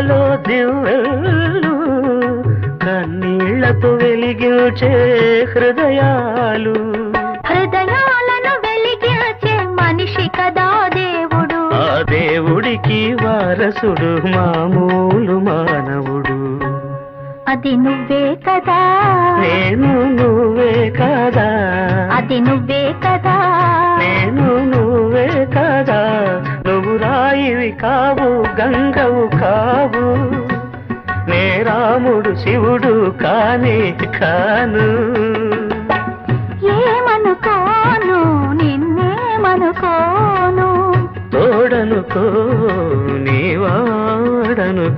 కళ్ళలో దివ్వెలు కన్నీళ్లతో వెలిగించే హృదయాలు హృదయాలను వెలిగించే మనిషి కదా దేవుడు. ఆ దేవుడికి వారసుడు మామూలు మానవుడు. అది నువ్వే కదా, నేను నువ్వే కదా, అది నువ్వే కదా, నేను నువ్వే కదా. నువ్వు రాయివి కావు, గంగవు కావు, నే రాముడు శివుడు కానే కాను. ఏమనుకోను నిన్నేమనుకోను, తోడనుకో నీ వాడనుకో.